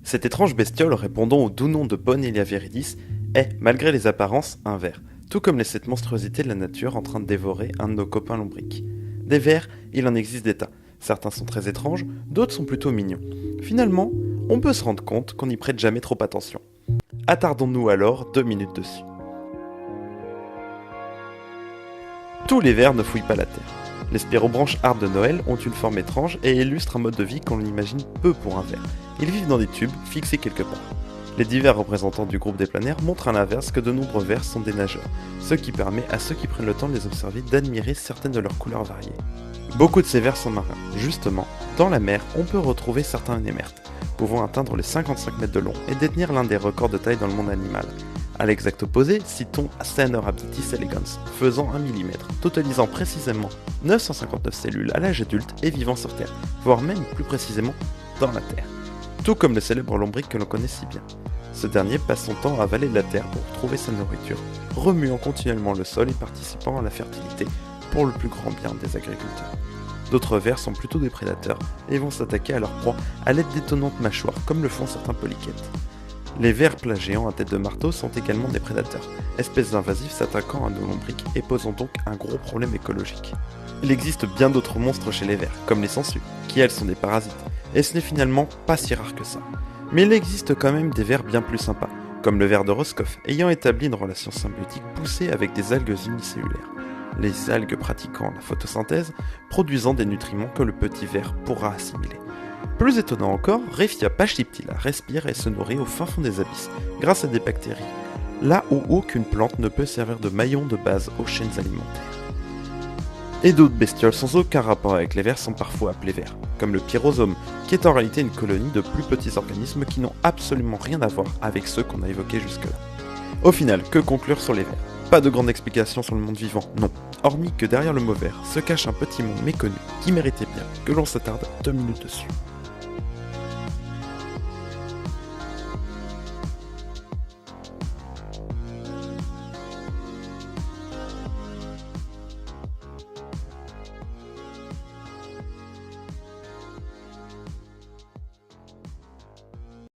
Cette étrange bestiole répondant au doux nom de Bonellia viridis est, malgré les apparences, un ver, tout comme les sept monstruosités de la nature en train de dévorer un de nos copains lombriques. Des vers, il en existe des tas. Certains sont très étranges, d'autres sont plutôt mignons. Finalement, on peut se rendre compte qu'on n'y prête jamais trop attention. Attardons-nous alors 2 minutes dessus. Tous les vers ne fouillent pas la terre. Les spirobranches arbres de Noël ont une forme étrange et illustrent un mode de vie qu'on imagine peu pour un ver. Ils vivent dans des tubes fixés quelque part. Les divers représentants du groupe des planaires montrent à l'inverse que de nombreux vers sont des nageurs, ce qui permet à ceux qui prennent le temps de les observer d'admirer certaines de leurs couleurs variées. Beaucoup de ces vers sont marins. Justement, dans la mer, on peut retrouver certains némertes, pouvant atteindre les 55 mètres de long et détenir l'un des records de taille dans le monde animal. À l'exact opposé, citons Caenorhabditis elegans, faisant 1 mm, totalisant précisément 959 cellules à l'âge adulte et vivant sur Terre, voire même plus précisément dans la Terre. Tout comme le célèbre lombric que l'on connaît si bien. Ce dernier passe son temps à avaler de la terre pour trouver sa nourriture, remuant continuellement le sol et participant à la fertilité pour le plus grand bien des agriculteurs. D'autres vers sont plutôt des prédateurs et vont s'attaquer à leur proie à l'aide d'étonnantes mâchoires comme le font certains polychètes. Les vers plats géants à tête de marteau sont également des prédateurs, espèces invasives s'attaquant à nos lombrics et posant donc un gros problème écologique. Il existe bien d'autres monstres chez les vers, comme les sangsues, qui elles sont des parasites, et ce n'est finalement pas si rare que ça. Mais il existe quand même des vers bien plus sympas, comme le ver de Roscoff, ayant établi une relation symbiotique poussée avec des algues unicellulaires. Les algues pratiquant la photosynthèse, produisant des nutriments que le petit ver pourra assimiler. Plus étonnant encore, Rephia pachyptila respire et se nourrit au fin fond des abysses, grâce à des bactéries, là où aucune plante ne peut servir de maillon de base aux chaînes alimentaires. Et d'autres bestioles sans aucun rapport avec les vers sont parfois appelées vers, comme le pyrosome, qui est en réalité une colonie de plus petits organismes qui n'ont absolument rien à voir avec ceux qu'on a évoqués jusque-là. Au final, que conclure sur les vers? Pas de grande explication sur le monde vivant, non. Hormis que derrière le mot vert se cache un petit monde méconnu qui méritait bien que l'on s'attarde 2 minutes dessus.